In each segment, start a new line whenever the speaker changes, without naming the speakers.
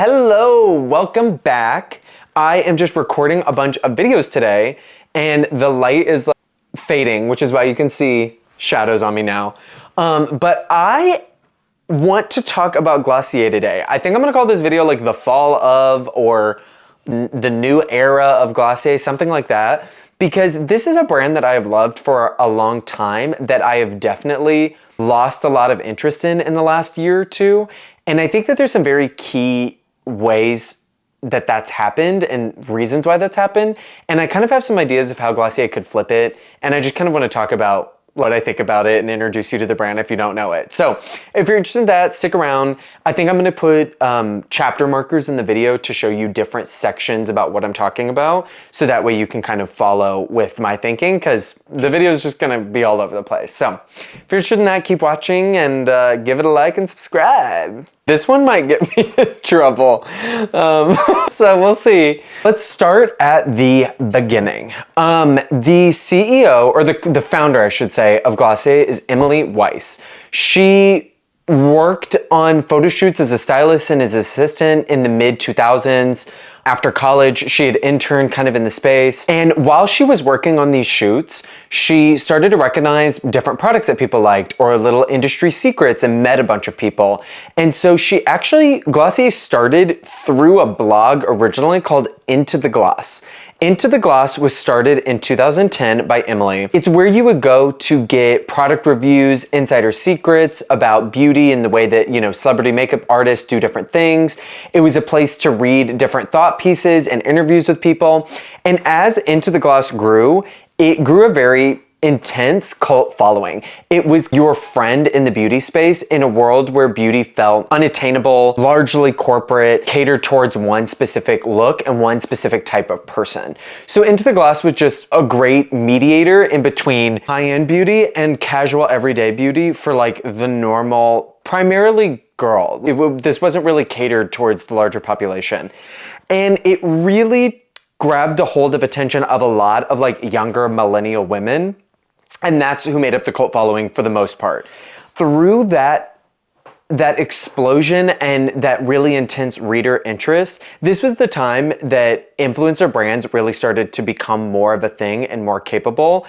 Hello, welcome back. I am just recording a bunch of videos today and the light is like fading, which is why you can see shadows on me now. But I want to talk about Glossier today. I think I'm gonna call this video like the fall of or the new era of Glossier, something like that, because this is a brand that I have loved for a long time that I have definitely lost a lot of interest in the last year or two. And I think that there's some very key ways that that's happened and reasons why that's happened. And I kind of have some ideas of how Glossier could flip it. And I just kind of want to talk about what I think about it and introduce you to the brand if you don't know it. So if you're interested in that, stick around. I think I'm going to put chapter markers in the video to show you different sections about what I'm talking about. So that way you can kind of follow with my thinking, because the video is just going to be all over the place. So if you're interested in that, keep watching and give it a like and subscribe. This one might get me in trouble, so we'll see. Let's start at the beginning. The CEO, or the founder, I should say, of Glossier is Emily Weiss. She worked on photo shoots as a stylist and as an assistant in the mid-2000s. After college, she had interned kind of in the space. And while she was working on these shoots, she started to recognize different products that people liked or little industry secrets and met a bunch of people. And so Glossier started through a blog originally called Into the Gloss. Into the Gloss was started in 2010 by Emily. It's where you would go to get product reviews, insider secrets about beauty and the way that, celebrity makeup artists do different things. It was a place to read different thought pieces and interviews with people. And as Into the Gloss grew, it grew a very intense cult following. It was your friend in the beauty space in a world where beauty felt unattainable, largely corporate, catered towards one specific look and one specific type of person. So Into the Gloss was just a great mediator in between high-end beauty and casual everyday beauty for like the normal, primarily girl. This wasn't really catered towards the larger population. And it really grabbed a hold of attention of a lot of like younger millennial women. And that's who made up the cult following for the most part. Through that explosion and that really intense reader interest, this was the time that influencer brands really started to become more of a thing and more capable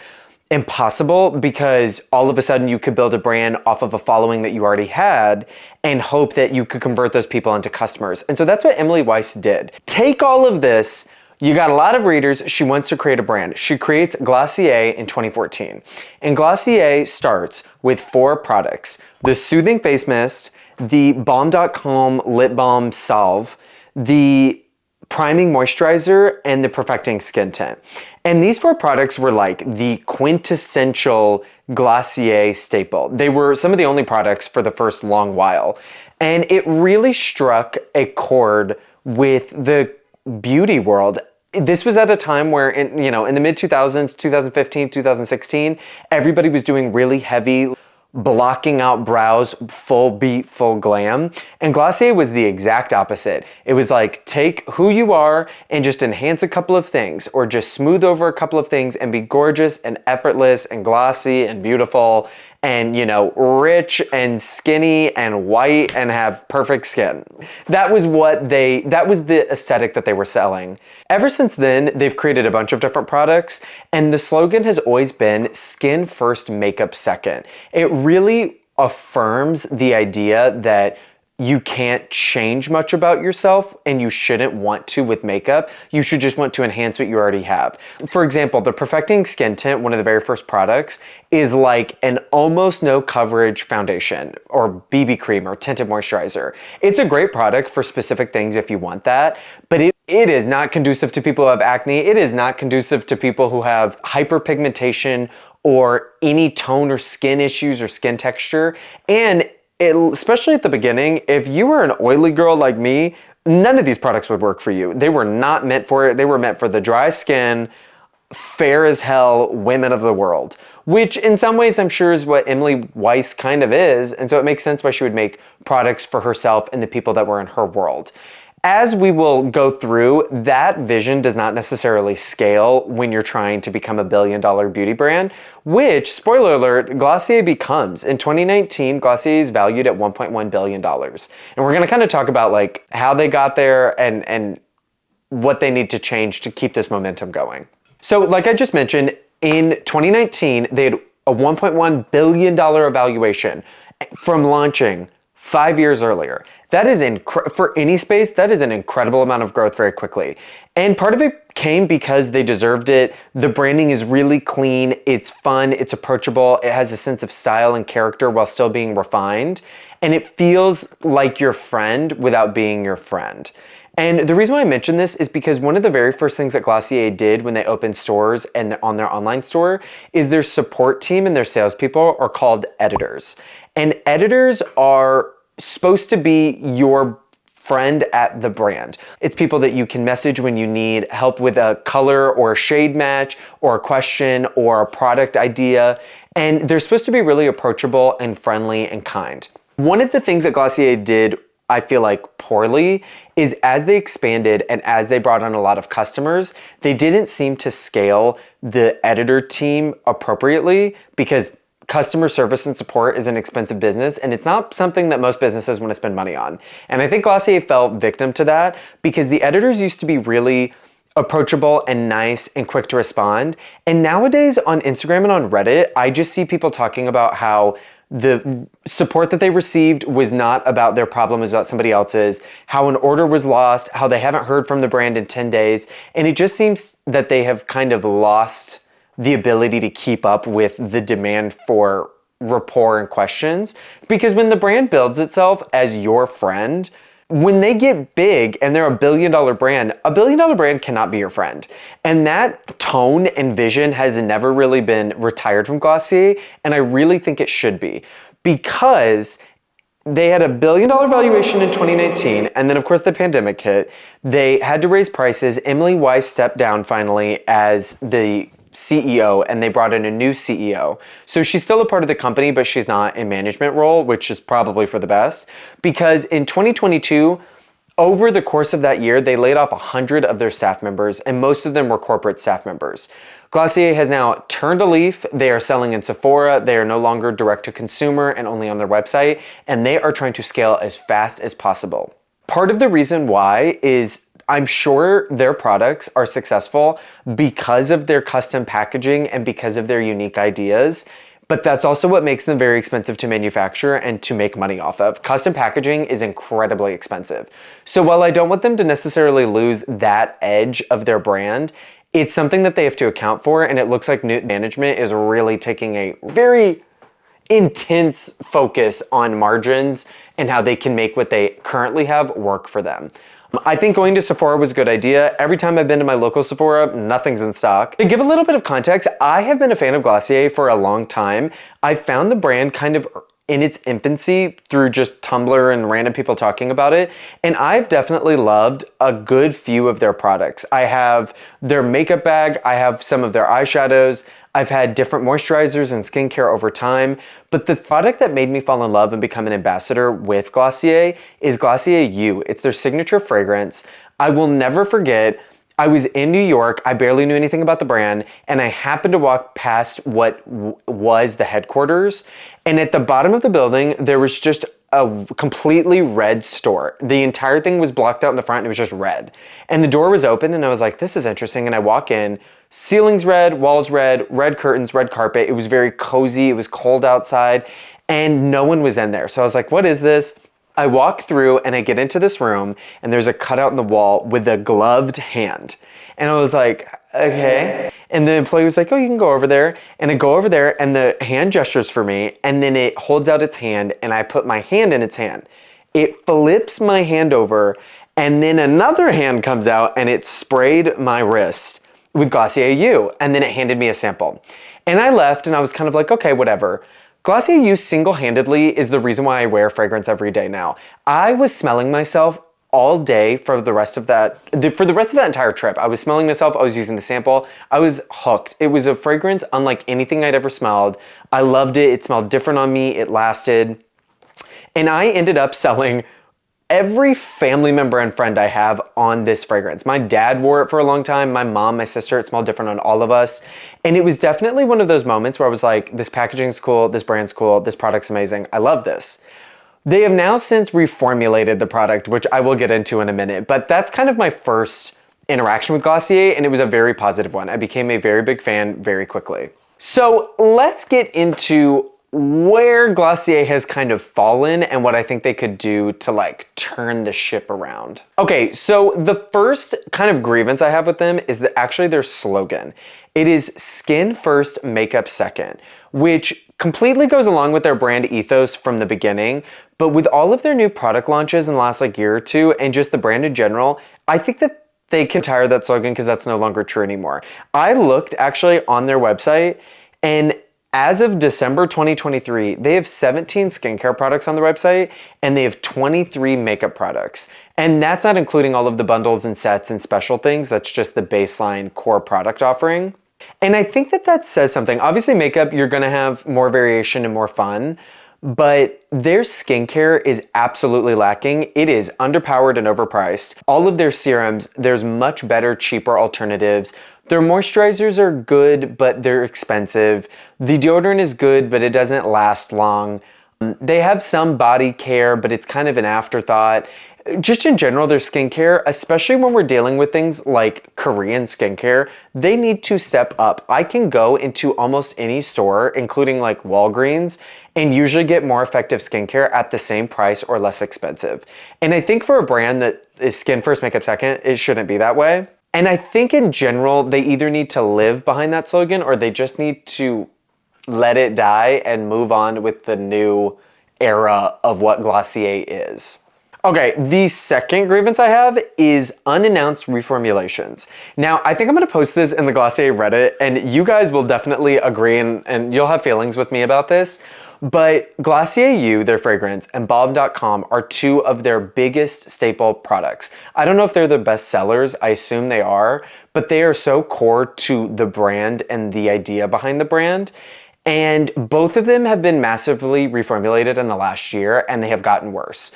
and possible, because all of a sudden you could build a brand off of a following that you already had and hope that you could convert those people into customers. And so that's what Emily Weiss did. Take all of this. You got a lot of readers. She wants to create a brand. She creates Glossier in 2014. And Glossier starts with 4 products: the Soothing Face Mist, the Balm.com Lip Balm Salve, the Priming Moisturizer, and the Perfecting Skin Tint. And these 4 products were like the quintessential Glossier staple. They were some of the only products for the first long while. And it really struck a chord with the beauty world. This was at a time where in the mid-2000s, 2015, 2016, everybody was doing really heavy blocking out brows, full beat, full glam. And Glossier was the exact opposite. It was like, take who you are and just enhance a couple of things, or just smooth over a couple of things and be gorgeous and effortless and glossy and beautiful and, rich and skinny and white and have perfect skin. That was the aesthetic that they were selling. Ever since then, they've created a bunch of different products, and the slogan has always been skin first, makeup second. It really affirms the idea that you can't change much about yourself, and you shouldn't want to with makeup. You should just want to enhance what you already have. For example, the Perfecting Skin Tint, one of the very first products, is like an almost no coverage foundation or BB cream or tinted moisturizer. It's a great product for specific things if you want that, but it is not conducive to people who have acne. It is not conducive to people who have hyperpigmentation or any tone or skin issues or skin texture. And especially at the beginning, if you were an oily girl like me, none of these products would work for you. They were not meant for it. They were meant for the dry skin, fair as hell women of the world, which in some ways I'm sure is what Emily Weiss kind of is. And so it makes sense why she would make products for herself and the people that were in her world. As we will go through, that vision does not necessarily scale when you're trying to become a billion-dollar beauty brand, which, spoiler alert, Glossier becomes. In 2019, Glossier is valued at $1.1 billion. And we're gonna kind of talk about like how they got there and what they need to change to keep this momentum going. So like I just mentioned, in 2019, they had a $1.1 billion valuation from launching 5 years earlier. That is for any space, that is an incredible amount of growth very quickly. And part of it came because they deserved it. The branding is really clean, it's fun, it's approachable, it has a sense of style and character while still being refined, and it feels like your friend without being your friend. And the reason why I mention this is because one of the very first things that Glossier did when they opened stores and on their online store is their support team and their salespeople are called editors. And editors are supposed to be your friend at the brand. It's people that you can message when you need help with a color or a shade match or a question or a product idea. And they're supposed to be really approachable and friendly and kind. One of the things that Glossier did, I feel like poorly, is as they expanded and as they brought on a lot of customers, they didn't seem to scale the editor team appropriately because customer service and support is an expensive business and it's not something that most businesses want to spend money on. And I think Glossier fell victim to that because the editors used to be really approachable and nice and quick to respond. And nowadays on Instagram and on Reddit, I just see people talking about how the support that they received was not about their problem, it was about somebody else's, how an order was lost, how they haven't heard from the brand in 10 days. And it just seems that they have kind of lost the ability to keep up with the demand for rapport and questions. Because when the brand builds itself as your friend, when they get big and they're a billion-dollar brand cannot be your friend. And that tone and vision has never really been retired from Glossier, and I really think it should be. Because they had a billion-dollar valuation in 2019, and then of course the pandemic hit. They had to raise prices. Emily Weiss stepped down finally as the CEO, and they brought in a new CEO. So she's still a part of the company, but she's not in management role, which is probably for the best, because in 2022, over the course of that year, they laid off 100 of their staff members, and most of them were corporate staff members. Glossier has now turned a leaf. They are selling in Sephora. They are no longer direct to consumer and only on their website, and they are trying to scale as fast as possible. Part of the reason why is I'm sure their products are successful because of their custom packaging and because of their unique ideas, but that's also what makes them very expensive to manufacture and to make money off of. Custom packaging is incredibly expensive. So while I don't want them to necessarily lose that edge of their brand, it's something that they have to account for, and it looks like new management is really taking a very intense focus on margins and how they can make what they currently have work for them. I think going to Sephora was a good idea. Every time I've been to my local Sephora, nothing's in stock. To give a little bit of context, I have been a fan of Glossier for a long time. I found the brand kind of in its infancy through just Tumblr and random people talking about it, and I've definitely loved a good few of their products. I have their makeup bag, I have some of their eyeshadows, I've had different moisturizers and skincare over time, but the product that made me fall in love and become an ambassador with Glossier is Glossier You. It's their signature fragrance. I will never forget, I was in New York, I barely knew anything about the brand, and I happened to walk past what was the headquarters, and at the bottom of the building, there was just a completely red store. The entire thing was blocked out in the front, and it was just red. And the door was open, and I was like, this is interesting, and I walk in, ceiling's red, walls red, red curtains, red carpet. It was very cozy, it was cold outside, and no one was in there. So I was like, what is this? I walk through and I get into this room and there's a cutout in the wall with a gloved hand. And I was like, okay. And the employee was like, oh, you can go over there. And I go over there and the hand gestures for me and then it holds out its hand and I put my hand in its hand. It flips my hand over and then another hand comes out and it sprayed my wrist with Glossier You. And then it handed me a sample. And I left and I was kind of like, okay, whatever. Glossier You single-handedly is the reason why I wear fragrance every day now. I was smelling myself all day for the rest of that entire trip. I was smelling myself, I was using the sample, I was hooked. It was a fragrance unlike anything I'd ever smelled. I loved it, it smelled different on me, it lasted. And I ended up selling every family member and friend I have on this fragrance. My dad wore it for a long time, my mom, my sister, it smelled different on all of us. And it was definitely one of those moments where I was like, this packaging's cool, this brand's cool, this product's amazing, I love this. They have now since reformulated the product, which I will get into in a minute, but that's kind of my first interaction with Glossier, and it was a very positive one. I became a very big fan very quickly. So let's get into where Glossier has kind of fallen and what I think they could do to like turn the ship around. Okay, so the first kind of grievance I have with them is that actually their slogan. It is skin first, makeup second, which completely goes along with their brand ethos from the beginning. But with all of their new product launches in the last like year or two and just the brand in general, I think that they can retire that slogan because that's no longer true anymore. I looked actually on their website, and as of December 2023, they have 17 skincare products on their website and they have 23 makeup products. And that's not including all of the bundles and sets and special things. That's just the baseline core product offering. And I think that that says something. Obviously makeup, you're gonna have more variation and more fun, but their skincare is absolutely lacking. It is underpowered and overpriced. All of their serums, there's much better, cheaper alternatives. Their moisturizers are good, but they're expensive. The deodorant is good, but it doesn't last long. They have some body care, but it's kind of an afterthought. Just in general, their skincare, especially when we're dealing with things like Korean skincare, they need to step up. I can go into almost any store, including like Walgreens, and usually get more effective skincare at the same price or less expensive. And I think for a brand that is skin first, makeup second, it shouldn't be that way. And I think in general, they either need to live behind that slogan or they just need to let it die and move on with the new era of what Glossier is. Okay, the second grievance I have is unannounced reformulations. Now, I think I'm gonna post this in the Glossier Reddit, and you guys will definitely agree and you'll have feelings with me about this, but Glossier U, their fragrance, and Balm.com are two of their biggest staple products. I don't know if they're the best sellers, I assume they are, but they are so core to the brand and the idea behind the brand. And both of them have been massively reformulated in the last year, and they have gotten worse.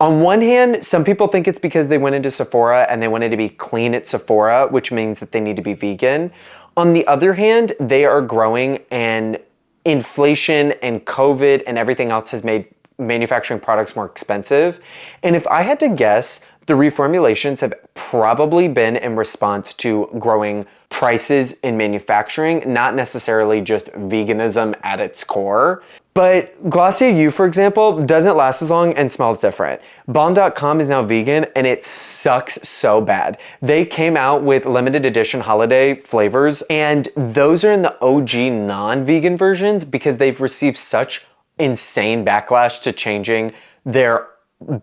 On one hand, some people think it's because they went into Sephora and they wanted to be clean at Sephora, which means that they need to be vegan. On the other hand, they are growing, and inflation and COVID and everything else has made manufacturing products more expensive. And if I had to guess, the reformulations have probably been in response to growing prices in manufacturing, not necessarily just veganism at its core. But Glossier U, for example, doesn't last as long and smells different. Balm.com is now vegan and it sucks so bad. They came out with limited edition holiday flavors, and those are in the OG non-vegan versions because they've received such insane backlash to changing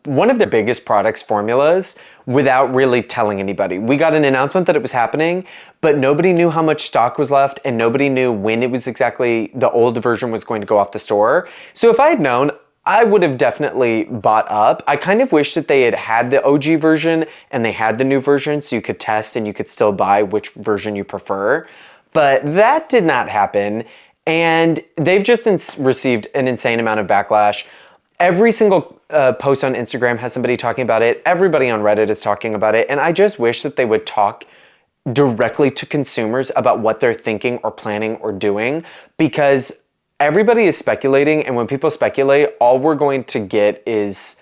one of their biggest products formulas without really telling anybody. We got an announcement that it was happening, but nobody knew how much stock was left and nobody knew when it was exactly the old version was going to go off the store. So if I had known, I would have definitely bought up. I kind of wish that they had the OG version and they had the new version so you could test and you could still buy which version you prefer. But that did not happen, and they've just received an insane amount of backlash. Every single post on Instagram has somebody talking about it. Everybody on Reddit is talking about it. And I just wish that they would talk directly to consumers about what they're thinking or planning or doing, because everybody is speculating. And when people speculate, all we're going to get is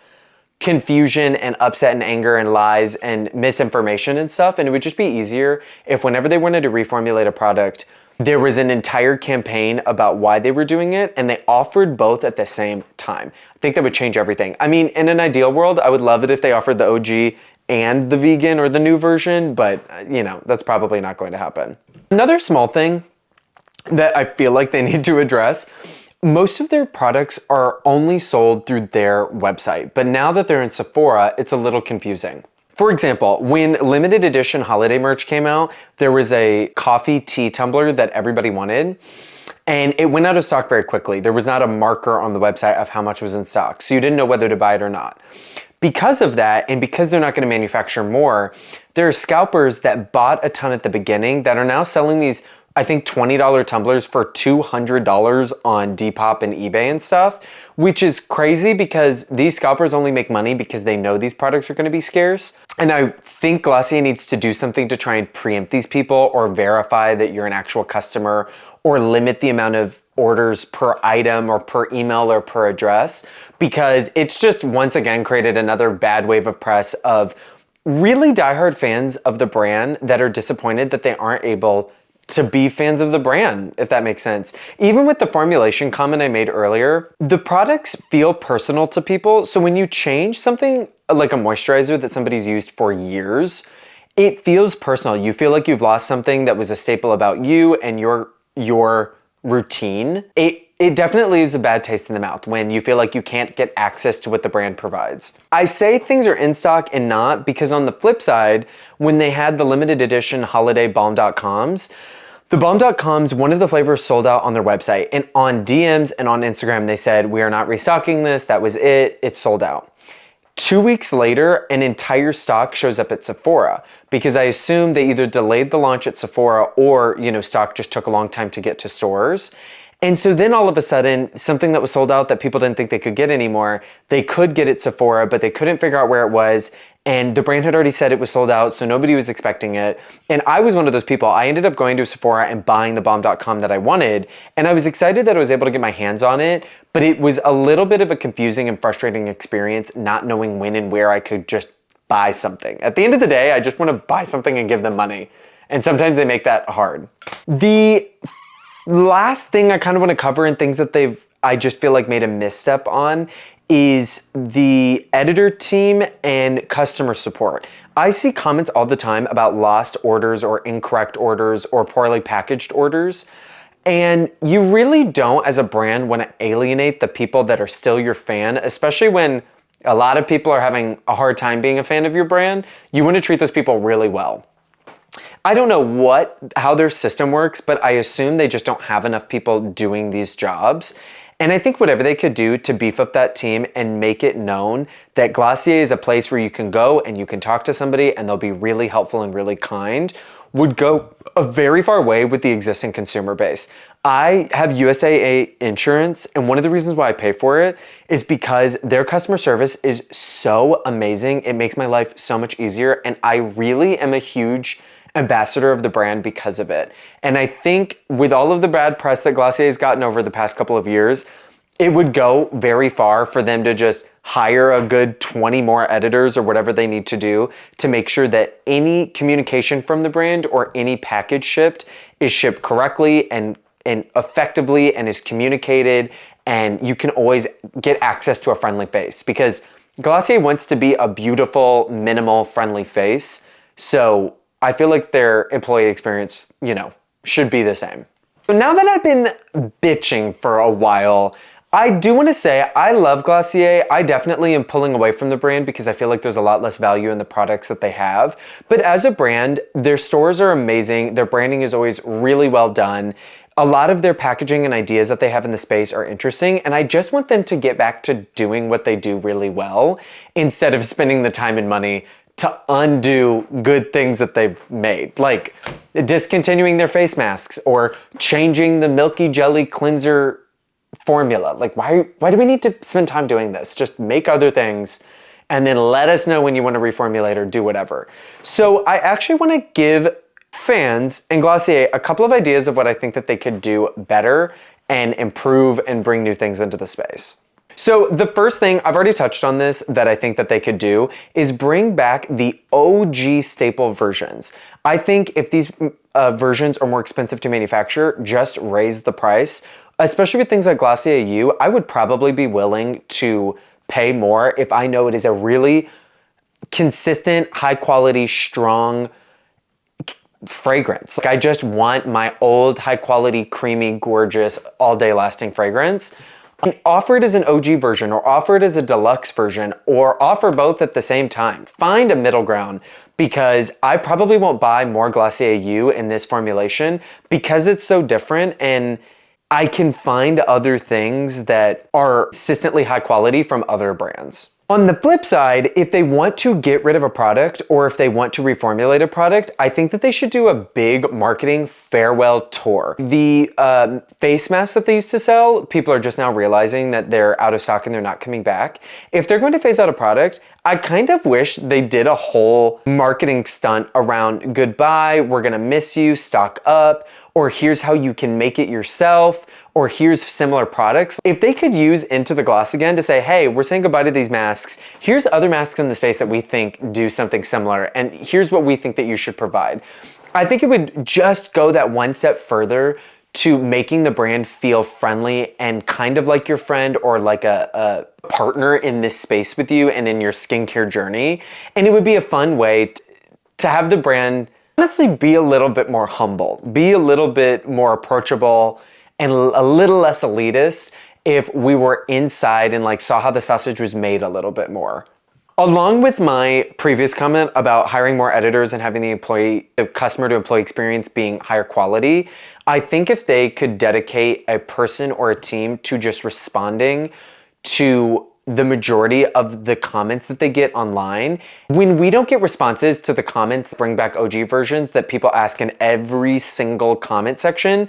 confusion and upset and anger and lies and misinformation and stuff. And it would just be easier if whenever they wanted to reformulate a product, there was an entire campaign about why they were doing it, and they offered both at the same time. I think that would change everything. I mean, in an ideal world, I would love it if they offered the OG and the vegan or the new version, but you know, that's probably not going to happen. Another small thing that I feel like they need to address, most of their products are only sold through their website, but now that they're in Sephora, it's a little confusing. For example, when limited edition holiday merch came out, there was a coffee tea tumbler that everybody wanted, and it went out of stock very quickly. There was not a marker on the website of how much was in stock, so you didn't know whether to buy it or not. Because of that, and because they're not going to manufacture more, there are scalpers that bought a ton at the beginning that are now selling these I think $20 tumblers for $200 on Depop and eBay and stuff, which is crazy because these scalpers only make money because they know these products are going to be scarce. And I think Glossier needs to do something to try and preempt these people or verify that you're an actual customer or limit the amount of orders per item or per email or per address, because it's just once again created another bad wave of press of really diehard fans of the brand that are disappointed that they aren't able to be fans of the brand, if that makes sense. Even with the formulation comment I made earlier, the products feel personal to people. So when you change something like a moisturizer that somebody's used for years, it feels personal. You feel like you've lost something that was a staple about you and your routine. It definitely is a bad taste in the mouth when you feel like you can't get access to what the brand provides. I say things are in stock and not because on the flip side, when they had the limited edition holiday balm.coms, the balm.coms, one of the flavors sold out on their website, and on DMs and on Instagram, they said, we are not restocking this, that was it, it's sold out. 2 weeks later, an entire stock shows up at Sephora because I assume they either delayed the launch at Sephora or, stock just took a long time to get to stores. And so then all of a sudden, something that was sold out that people didn't think they could get anymore, they could get at Sephora, but they couldn't figure out where it was. And the brand had already said it was sold out, so nobody was expecting it. And I was one of those people. I ended up going to Sephora and buying the balm.com that I wanted. And I was excited that I was able to get my hands on it, but it was a little bit of a confusing and frustrating experience not knowing when and where I could just buy something. At the end of the day, I just want to buy something and give them money. And sometimes they make that hard. The last thing I kind of want to cover and things that I just feel like made a misstep on is the editor team and customer support. I see comments all the time about lost orders or incorrect orders or poorly packaged orders. And you really don't, as a brand, want to alienate the people that are still your fan, especially when a lot of people are having a hard time being a fan of your brand. You want to treat those people really well. I don't know how their system works, but I assume they just don't have enough people doing these jobs. And I think whatever they could do to beef up that team and make it known that Glossier is a place where you can go and you can talk to somebody and they'll be really helpful and really kind would go a very far way with the existing consumer base. I have USAA insurance, and one of the reasons why I pay for it is because their customer service is so amazing. It makes my life so much easier, and I really am a huge ambassador of the brand because of it. And I think with all of the bad press that Glossier has gotten over the past couple of years, it would go very far for them to just hire a good 20 more editors or whatever they need to do to make sure that any communication from the brand or any package shipped is shipped correctly and effectively and is communicated, and you can always get access to a friendly face, because Glossier wants to be a beautiful, minimal, friendly face. So I feel like their employee experience, should be the same. So now that I've been bitching for a while, I do want to say I love Glossier. I definitely am pulling away from the brand because I feel like there's a lot less value in the products that they have. But as a brand, their stores are amazing. Their branding is always really well done. A lot of their packaging and ideas that they have in the space are interesting, and I just want them to get back to doing what they do really well instead of spending the time and money to undo good things that they've made, like discontinuing their face masks or changing the Milky Jelly cleanser formula. Like, why do we need to spend time doing this? Just make other things and then let us know when you want to reformulate or do whatever. So I actually want to give fans and Glossier a couple of ideas of what I think that they could do better and improve and bring new things into the space. So the first thing, I've already touched on this, that I think that they could do is bring back the OG staple versions. I think if these versions are more expensive to manufacture, just raise the price. Especially with things like Glossier U, I would probably be willing to pay more if I know it is a really consistent, high quality, strong fragrance. Like, I just want my old, high quality, creamy, gorgeous, all day lasting fragrance. Offer it as an OG version, or offer it as a deluxe version, or offer both at the same time. Find a middle ground, because I probably won't buy more Glossier U in this formulation because it's so different, and I can find other things that are consistently high quality from other brands. On the flip side, if they want to get rid of a product or if they want to reformulate a product, I think that they should do a big marketing farewell tour. The face masks that they used to sell, people are just now realizing that they're out of stock and they're not coming back. If they're going to phase out a product, I kind of wish they did a whole marketing stunt around goodbye, we're gonna miss you, stock up, or here's how you can make it yourself, or here's similar products. If they could use Into the Gloss again to say, hey, we're saying goodbye to these masks, here's other masks in the space that we think do something similar, and here's what we think that you should provide. I think it would just go that one step further to making the brand feel friendly and kind of like your friend or like a partner in this space with you and in your skincare journey. And it would be a fun way to have the brand honestly be a little bit more humble, be a little bit more approachable and a little less elitist if we were inside and like saw how the sausage was made a little bit more. Along with my previous comment about hiring more editors and having the customer to employee experience being higher quality, I think if they could dedicate a person or a team to just responding to the majority of the comments that they get online, when we don't get responses to the comments, bring back OG versions that people ask in every single comment section,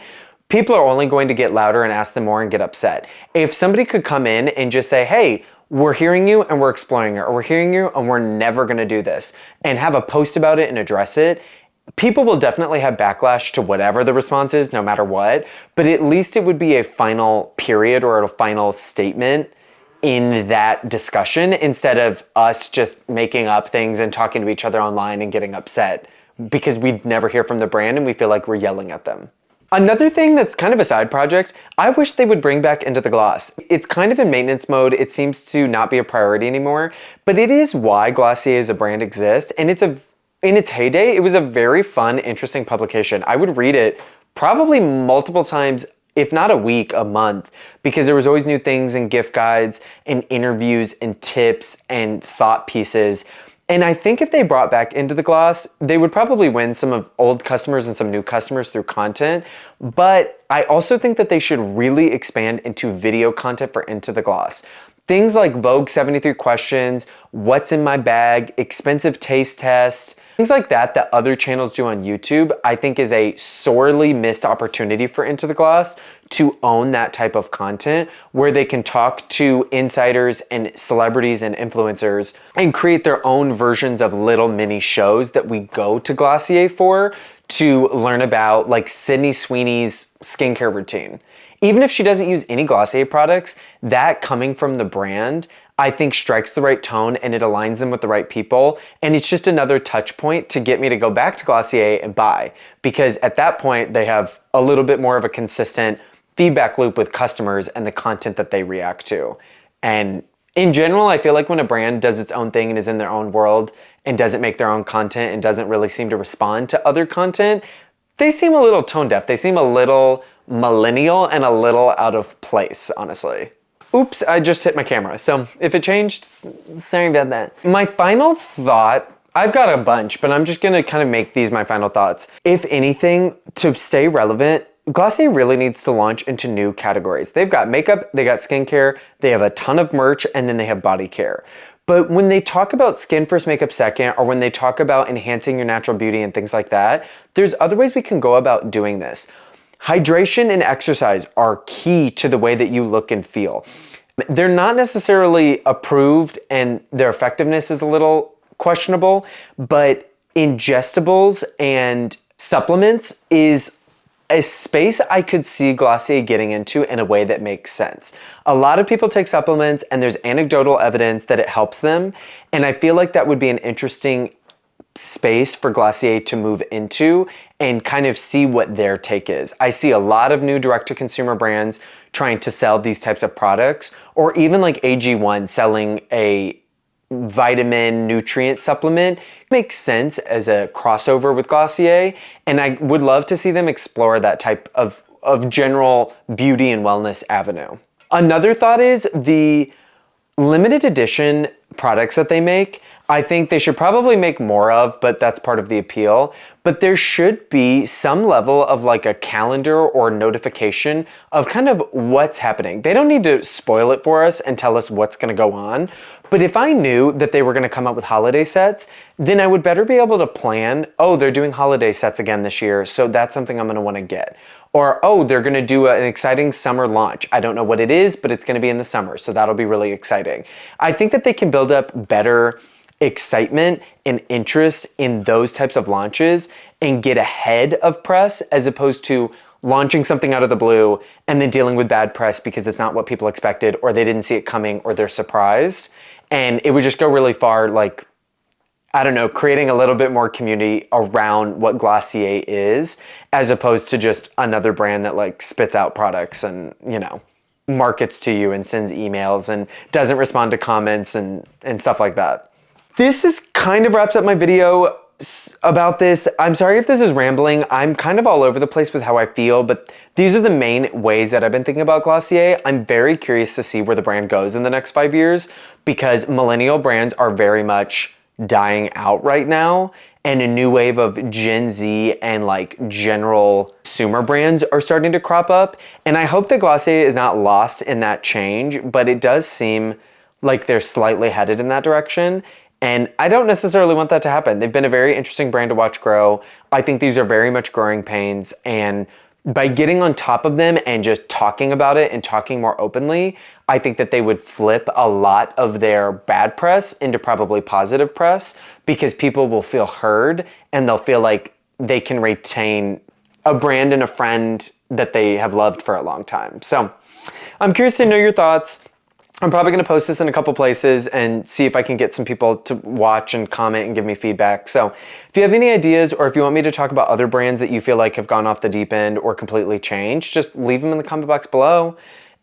people are only going to get louder and ask them more and get upset. If somebody could come in and just say, hey, we're hearing you and we're exploring it, or we're hearing you and we're never gonna do this, and have a post about it and address it, people will definitely have backlash to whatever the response is, no matter what, but at least it would be a final period or a final statement in that discussion instead of us just making up things and talking to each other online and getting upset because we'd never hear from the brand and we feel like we're yelling at them. Another thing that's kind of a side project, I wish they would bring back Into the Gloss. It's kind of in maintenance mode, it seems to not be a priority anymore, but it is why Glossier as a brand exists, and in its heyday, it was a very fun, interesting publication. I would read it probably multiple times, if not a week, a month, because there was always new things and gift guides and interviews and tips and thought pieces. And I think if they brought back Into the Gloss, they would probably win some of old customers and some new customers through content. But I also think that they should really expand into video content for Into the Gloss. Things like Vogue 73 questions, what's in my bag, expensive taste test, things like that that other channels do on YouTube, I think is a sorely missed opportunity for Into the Gloss to own that type of content where they can talk to insiders and celebrities and influencers and create their own versions of little mini shows that we go to Glossier for to learn about, like Sydney Sweeney's skincare routine. Even if she doesn't use any Glossier products, that coming from the brand, I think strikes the right tone and it aligns them with the right people. And it's just another touch point to get me to go back to Glossier and buy. Because at that point, they have a little bit more of a consistent feedback loop with customers and the content that they react to. And in general, I feel like when a brand does its own thing and is in their own world and doesn't make their own content and doesn't really seem to respond to other content, they seem a little tone deaf. They seem a little millennial and a little out of place, honestly. Oops, I just hit my camera. So if it changed, sorry about that. My final thought, I've got a bunch, but I'm just gonna kind of make these my final thoughts. If anything, to stay relevant, Glossier really needs to launch into new categories. They've got makeup, they got skincare, they have a ton of merch, and then they have body care. But when they talk about skin first, makeup second, or when they talk about enhancing your natural beauty and things like that, there's other ways we can go about doing this. Hydration and exercise are key to the way that you look and feel. They're not necessarily approved and their effectiveness is a little questionable, but ingestibles and supplements is a space I could see Glossier getting into in a way that makes sense. A lot of people take supplements and there's anecdotal evidence that it helps them, and I feel like that would be an interesting space for Glossier to move into and kind of see what their take is. I see a lot of new direct-to-consumer brands trying to sell these types of products, or even like AG1 selling a vitamin nutrient supplement. It makes sense as a crossover with Glossier, and I would love to see them explore that type of general beauty and wellness avenue. Another thought is the limited edition products that they make. I think they should probably make more of, but that's part of the appeal. But there should be some level of like a calendar or notification of kind of what's happening. They don't need to spoil it for us and tell us what's gonna go on, But if I knew that they were gonna come up with holiday sets, then I would better be able to plan, oh, they're doing holiday sets again this year, so that's something I'm gonna wanna get. Or, oh, they're gonna do an exciting summer launch. I don't know what it is, but it's gonna be in the summer, so that'll be really exciting. I think that they can build up better excitement and interest in those types of launches and get ahead of press as opposed to launching something out of the blue and then dealing with bad press because it's not what people expected or they didn't see it coming or they're surprised. And it would just go really far, like, I don't know, creating a little bit more community around what Glossier is as opposed to just another brand that like spits out products and, you know, markets to you and sends emails and doesn't respond to comments and stuff like that. This is kind of wraps up my video about this. I'm sorry if this is rambling. I'm kind of all over the place with how I feel, but these are the main ways that I've been thinking about Glossier. I'm very curious to see where the brand goes in the next 5 years because millennial brands are very much dying out right now, and a new wave of Gen Z and like general consumer brands are starting to crop up. And I hope that Glossier is not lost in that change, but it does seem like they're slightly headed in that direction. And I don't necessarily want that to happen. They've been a very interesting brand to watch grow. I think these are very much growing pains, and by getting on top of them and just talking about it and talking more openly, I think that they would flip a lot of their bad press into probably positive press because people will feel heard and they'll feel like they can retain a brand and a friend that they have loved for a long time. So I'm curious to know your thoughts. I'm probably going to post this in a couple places and see if I can get some people to watch and comment and give me feedback. So if you have any ideas or if you want me to talk about other brands that you feel like have gone off the deep end or completely changed, just leave them in the comment box below.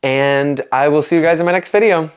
And I will see you guys in my next video.